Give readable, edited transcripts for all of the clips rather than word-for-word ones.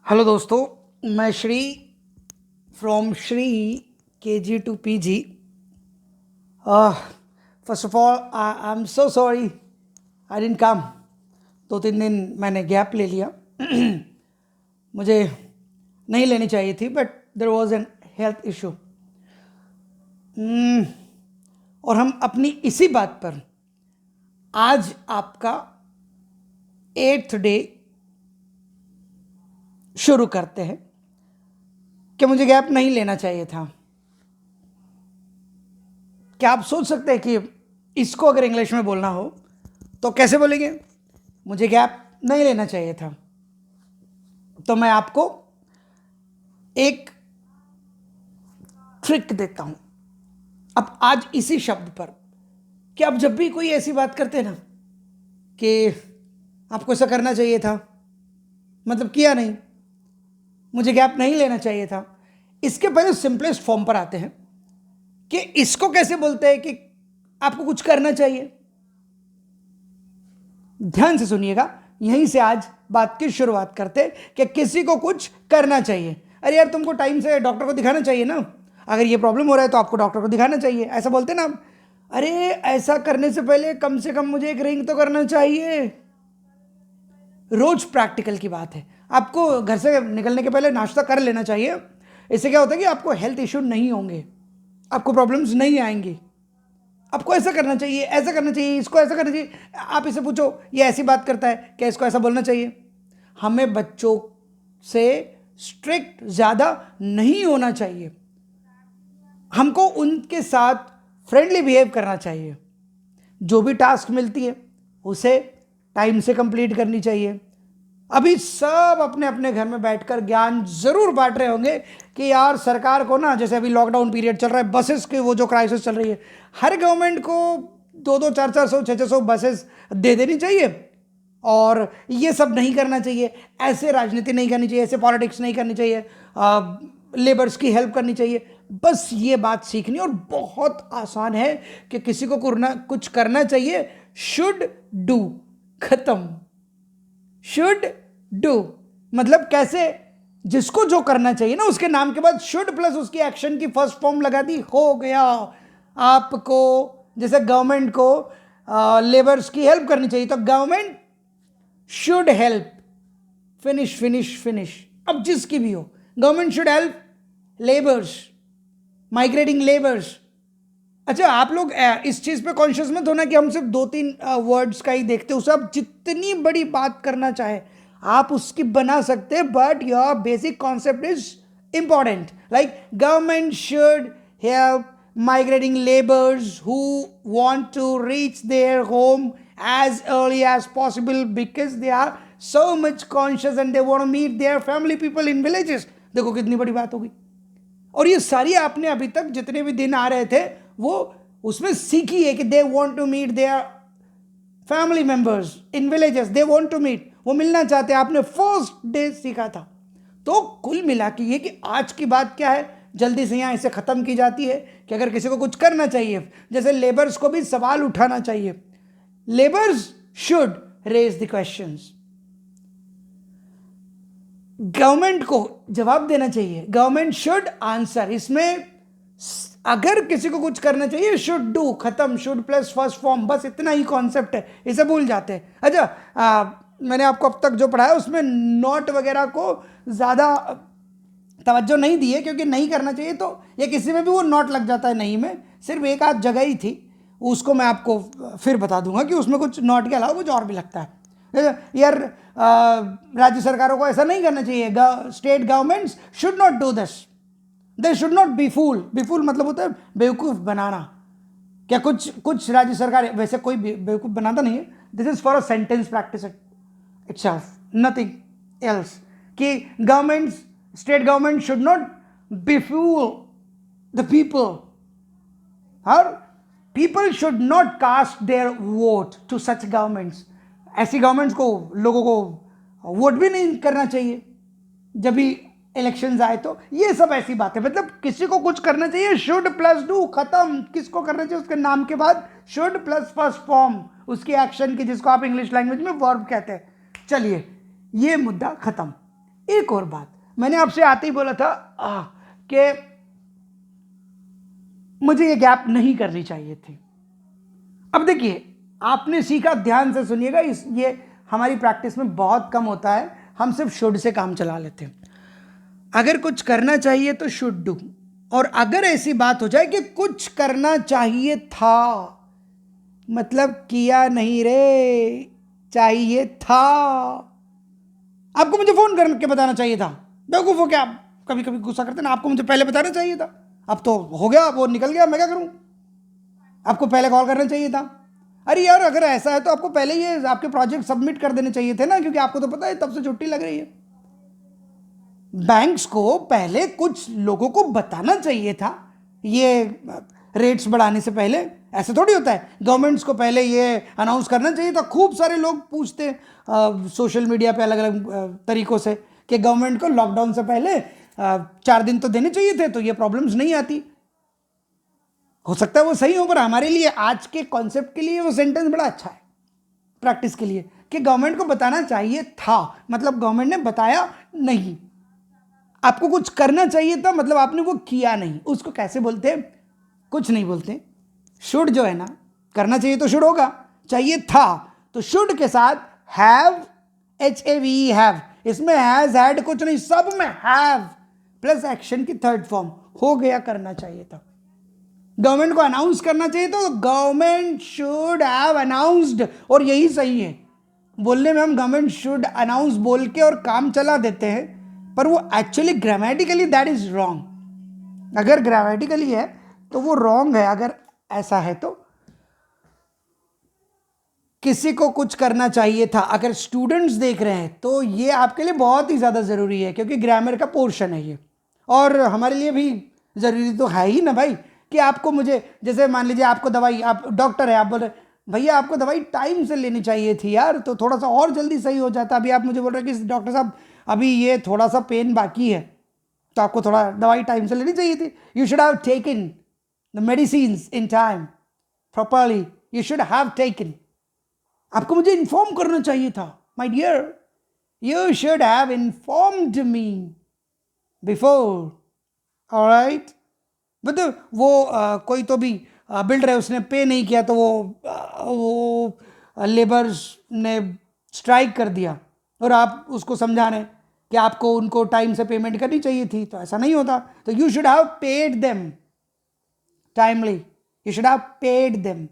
Hello दोस्तों, मैं Shri from Shri KG to PG। First of all I am so sorry I didn't come. 2-3 दिन मैंने gap ले लिया। मुझे नहीं लेनी चाहिए थी, but there was an health issue. और हम अपनी इसी बात पर आज आपका 8th डे शुरू करते हैं कि मुझे गैप नहीं लेना चाहिए था। क्या आप सोच सकते हैं कि इसको अगर इंग्लिश में बोलना हो तो कैसे बोलेंगे? मुझे गैप नहीं लेना चाहिए था। तो मैं आपको एक ट्रिक देता हूं अब आज इसी शब्द पर, कि आप जब भी कोई ऐसी बात करते हैं ना कि आपको ऐसा करना चाहिए था, मतलब किया नहीं, मुझे गैप नहीं लेना चाहिए था, इसके पहले सिंपलेस्ट फॉर्म पर आते हैं कि इसको कैसे बोलते हैं कि आपको कुछ करना चाहिए। ध्यान से सुनिएगा, यहीं से आज बात की शुरुआत करते हैं कि किसी को कुछ करना चाहिए। अरे यार, तुमको टाइम से डॉक्टर को दिखाना चाहिए ना, अगर ये प्रॉब्लम हो रहा है तो आपको डॉक्टर को दिखाना चाहिए, ऐसा बोलते ना। अरे ऐसा करने से पहले कम से कम मुझे एक रिंग तो करना चाहिए। रोज प्रैक्टिकल की बात है, आपको घर से निकलने के पहले नाश्ता कर लेना चाहिए। इससे क्या होता है कि आपको हेल्थ इश्यू नहीं होंगे, आपको प्रॉब्लम्स नहीं आएंगी। आपको ऐसा करना चाहिए, ऐसा करना चाहिए, इसको ऐसा करना चाहिए। आप इसे पूछो, ये ऐसी बात करता है, क्या इसको ऐसा बोलना चाहिए? हमें बच्चों से स्ट्रिक्ट ज़्यादा नहीं होना चाहिए, हमको उनके साथ फ्रेंडली बिहेव करना चाहिए। जो भी टास्क मिलती है उसे टाइम से कंप्लीट करनी चाहिए। अभी सब अपने अपने घर में बैठकर ज्ञान जरूर बांट रहे होंगे कि यार सरकार को ना, जैसे अभी लॉकडाउन पीरियड चल रहा है, बसेस की वो जो क्राइसिस चल रही है, हर गवर्नमेंट को 2-2, 4-400, 600 बसेस दे देनी चाहिए। और ये सब नहीं करना चाहिए, ऐसे राजनीति नहीं करनी चाहिए, ऐसे पॉलिटिक्स नहीं करनी चाहिए, लेबर्स की हेल्प करनी चाहिए। बस ये बात सीखनी, और बहुत आसान है कि किसी को कुछ करना चाहिए, शुड डू, खत्म। शुड डू मतलब कैसे? जिसको जो करना चाहिए ना, उसके नाम के बाद शुड प्लस उसकी एक्शन की फर्स्ट फॉर्म लगा दी, हो गया। आपको जैसे गवर्नमेंट को लेबर्स की हेल्प करनी चाहिए तो government should help, finish finish finish. अब जिसकी भी हो, government should help labours, migrating labours. अच्छा, आप लोग इस चीज पे कॉन्शियस मत होना कि हम सिर्फ 2-3 वर्ड्स का ही देखते हो। सब जितनी बड़ी बात करना चाहे आप उसकी बना सकते हैं, but your basic concept is important. Like government should help migrating laborers who want to reach their home as early as possible because they are so much conscious and they want to meet their family people in villages। देखो कितनी बड़ी बात होगी। और ये सारी आपने अभी तक जितने भी दिन आ रहे थे वो उसमें सीखी है कि they want to meet their family members in villages, they want to meet, वो मिलना चाहते हैं। आपने फर्स्ट डे सीखा था। तो कुल मिला के ये कि आज की बात क्या है, जल्दी से यहाँ इसे खत्म की जाती है कि अगर किसी को कुछ करना चाहिए, जैसे लेबर्स को भी सवाल उठाना चाहिए, labours should raise the questions, government को जवाब देना चाहिए, गवर्नमेंट शुड आंसर। इसमें अगर किसी को कुछ करना चाहिए, शुड डू, खत्म, शुड प्लस फर्स्ट फॉर्म, बस इतना ही कॉन्सेप्ट है, इसे भूल जाते हैं। अच्छा, मैंने आपको अब तक जो पढ़ाया उसमें नॉट वगैरह को ज़्यादा तवज्जो नहीं दी है, क्योंकि नहीं करना चाहिए तो ये किसी में भी वो नॉट लग जाता है। नहीं में सिर्फ एक आध जगह ही थी, उसको मैं आपको फिर बता दूंगा कि उसमें कुछ नॉट के अलावा कुछ और भी लगता है। यार, राज्य सरकारों को ऐसा नहीं करना चाहिए, state governments should not do this, they should not be fool. Be fool मतलब होता है बेवकूफ़ बनाना। क्या कुछ राज्य सरकार, वैसे कोई बेवकूफ़ बनाता नहीं है, this is for a sentence practice itself, nothing else, कि governments, state government should not befool the people, और people should not cast their vote to such governments। ऐसी गवर्नमेंट्स को, लोगों को वोट भी नहीं करना चाहिए जब भी इलेक्शंस आए। तो ये सब ऐसी बात है, मतलब किसी को कुछ करना चाहिए, शुड प्लस डू, खत्म। किसको करना चाहिए, उसके नाम के बाद शुड प्लस फर्स्ट फॉर्म उसकी एक्शन की, जिसको आप इंग्लिश लैंग्वेज में वर्ब कहते हैं। चलिए, ये मुद्दा खत्म। एक और बात, मैंने आपसे आते ही बोला था कि मुझे ये गैप नहीं करनी चाहिए थी। अब देखिए, आपने सीखा, ध्यान से सुनिएगा, ये हमारी प्रैक्टिस में बहुत कम होता है, हम सिर्फ शुड से काम चला लेते हैं। अगर कुछ करना चाहिए तो शुड डू, और अगर ऐसी बात हो जाए कि कुछ करना चाहिए था, मतलब किया नहीं रे, चाहिए था, आपको मुझे फोन करके बताना चाहिए था। बेवकूफ हो क्या आप, कभी कभी गुस्सा करते ना, आपको मुझे पहले बताना चाहिए था। अब तो हो गया, वो निकल गया, मैं क्या करूं, आपको पहले कॉल करना चाहिए था। अरे यार, अगर ऐसा है तो आपको पहले ये आपके प्रोजेक्ट सबमिट कर देने चाहिए थे ना, क्योंकि आपको तो पता है तब से छुट्टी लग रही है। बैंक्स को पहले कुछ लोगों को बताना चाहिए था, ये रेट्स बढ़ाने से पहले। ऐसे थोड़ी होता है, गवर्नमेंट्स को पहले ये अनाउंस करना चाहिए था। खूब सारे लोग पूछते सोशल मीडिया पे अलग अलग तरीकों से कि गवर्नमेंट को लॉकडाउन से पहले 4 दिन तो देने चाहिए थे, तो ये प्रॉब्लम्स नहीं आती। हो सकता है वो सही हो, पर हमारे लिए आज के कॉन्सेप्ट के लिए वो सेंटेंस बड़ा अच्छा है प्रैक्टिस के लिए, कि गवर्नमेंट को बताना चाहिए था, मतलब गवर्नमेंट ने बताया नहीं। आपको कुछ करना चाहिए था, मतलब आपने वो किया नहीं। उसको कैसे बोलते हैं? कुछ नहीं बोलते। शुड जो है ना, करना चाहिए तो शुड होगा, चाहिए था तो शुड के साथ हैव, HAVE, हैव, इसमें हैज हैड कुछ नहीं, सब में हैव प्लस एक्शन की थर्ड फॉर्म, हो गया, करना चाहिए था। गवर्नमेंट को अनाउंस करना चाहिए तो गवर्नमेंट शुड हैव अनाउंस्ड, और यही सही है। बोलने में हम गवर्नमेंट शुड अनाउंस बोल के और काम चला देते हैं, पर वो actually grammatically that is wrong. अगर ग्रामेटिकली है तो वो रॉन्ग है। अगर ऐसा है तो किसी को कुछ करना चाहिए था, अगर स्टूडेंट्स देख रहे हैं तो ये आपके लिए बहुत ही ज़्यादा ज़रूरी है, क्योंकि ग्रामर का पोर्शन है ये, और हमारे लिए भी ज़रूरी तो है ही ना भाई। कि आपको मुझे, जैसे मान लीजिए आपको दवाई, आप डॉक्टर है, आप बोल रहे भैया आपको दवाई टाइम से लेनी चाहिए थी यार, तो थोड़ा सा और जल्दी सही हो जाता। अभी आप मुझे बोल रहे हैं कि डॉक्टर साहब अभी ये थोड़ा सा पेन बाकी है, तो आपको थोड़ा दवाई टाइम से लेनी चाहिए थी। You should have taken the medicines in time properly, you should have taken, आपको मुझे इन्फॉर्म करना चाहिए था। My dear, you should have informed me before. Alright, मतलब वो कोई तो भी बिल्डर है, उसने पे नहीं किया, तो वो लेबर्स ने स्ट्राइक कर दिया, और आप उसको समझा रहे हैं कि आपको उनको टाइम से पेमेंट करनी चाहिए थी, तो ऐसा नहीं होता। तो you should have paid them timely, you should have paid them.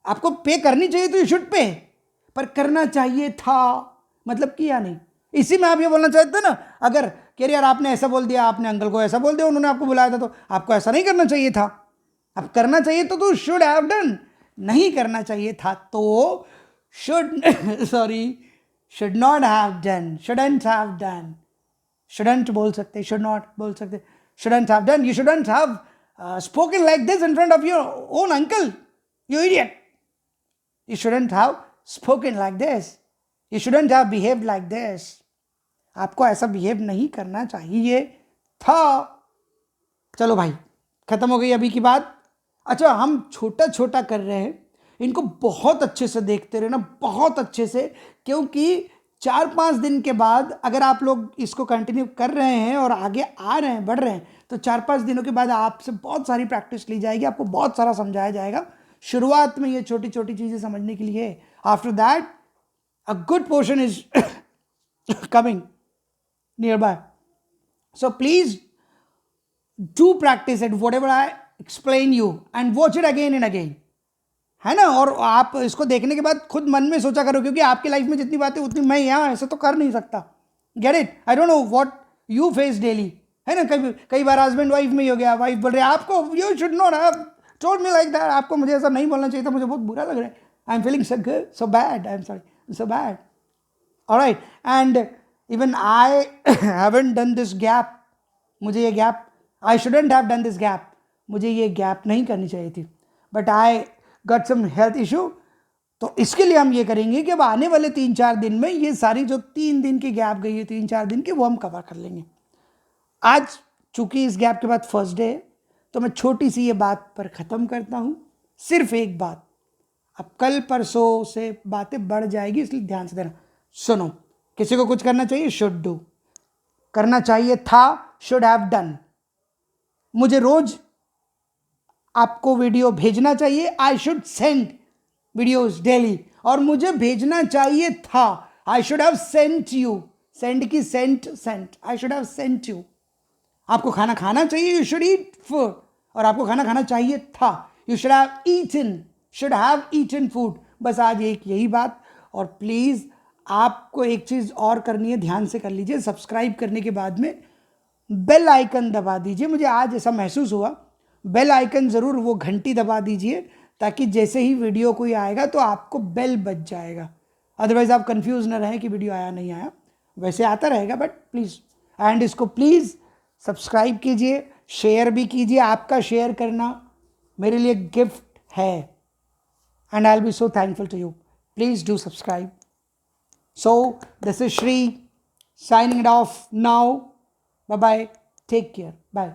आपको पे करनी चाहिए तो यू शुड पे, पर करना चाहिए था मतलब किया नहीं। इसी में आप ये बोलना चाहते ना, अगर कह यार आपने ऐसा बोल दिया, आपने अंकल को ऐसा बोल दिया, उन्होंने आपको बुलाया था, तो आपको ऐसा नहीं करना चाहिए था। अब करना चाहिए तो शुड हैव डन, नहीं करना चाहिए था तो should sorry, should not have done, shouldn't have done. Shouldn't बोल सकते, शुड नॉट बोल सकते, shouldn't have done. You shouldn't have spoken like this in front of your own uncle, you idiot. You shouldn't have spoken like this. You shouldn't have behaved like this. आपको ऐसा behave नहीं करना चाहिए था। चलो भाई, खत्म हो गई अभी की बात। अच्छा, हम छोटा छोटा कर रहे हैं, इनको बहुत अच्छे से देखते रहना, बहुत अच्छे से, क्योंकि 4-5 दिन के बाद अगर आप लोग इसको कंटिन्यू कर रहे हैं और आगे आ रहे हैं, बढ़ रहे हैं, तो 4-5 दिनों के बाद आपसे बहुत सारी प्रैक्टिस ली जाएगी, आपको बहुत सारा समझाया जाएगा। शुरुआत में ये छोटी छोटी चीज़ें समझने के लिए, after that a good portion is coming near by. So please do practice it, what ever I explain you, and watch it again and again, है ना। और आप इसको देखने के बाद खुद मन में सोचा करो, क्योंकि आपकी लाइफ में जितनी बातें उतनी मैं यहाँ ऐसे तो कर नहीं सकता। Get it? I don't know what you face daily, है ना। कई बार हस्बैंड वाइफ में ही हो गया, वाइफ बोल रहे आपको you should not have told me like that, आपको मुझे ऐसा नहीं बोलना चाहिए था, मुझे बहुत बुरा लग रहा है, I am feeling so bad, I am sorry, so bad. Alright, and even I haven't done this gap, मुझे ये gap, I shouldn't have done this gap, मुझे ये गैप नहीं करनी चाहिए थी, but I got some health issue. तो इसके लिए हम ये करेंगे कि अब आने वाले 3-4 दिन में ये सारी जो 3 दिन की गैप गई है, 3-4 दिन की, वो हम कवर कर लेंगे। आज चूंकि इस गैप के बाद फर्स्ट डे है, तो मैं छोटी सी ये बात पर ख़त्म करता हूँ, सिर्फ एक बात। अब कल परसों से बातें बढ़ जाएगी, इसलिए ध्यान से देना। सुनो, किसी को कुछ करना चाहिए, शुड डू, करना चाहिए था, शुड हैव डन। मुझे रोज आपको वीडियो भेजना चाहिए, I should send videos daily. और मुझे भेजना चाहिए था, I should have sent you. Send की sent, I should have sent you. आपको खाना खाना चाहिए, यू शुड ईट फूड। और आपको खाना खाना चाहिए था, you should have eaten food. बस आज यही बात। और प्लीज़ आपको एक चीज़ और करनी है, ध्यान से कर लीजिए। सब्सक्राइब करने के बाद में बेल आइकन दबा दीजिए। मुझे आज ऐसा महसूस हुआ, बेल आइकन ज़रूर, वो घंटी दबा दीजिए, ताकि जैसे ही वीडियो कोई आएगा तो आपको बेल बज जाएगा। अदरवाइज़ आप कंफ्यूज ना रहें कि वीडियो आया नहीं आया, वैसे आता रहेगा, बट प्लीज़। एंड इसको प्लीज़ सब्सक्राइब कीजिए, शेयर भी कीजिए। आपका शेयर करना मेरे लिए गिफ्ट है, and I will be so thankful to you. Please do subscribe. So, this is Shri signing it off now. Bye bye. Take care. Bye.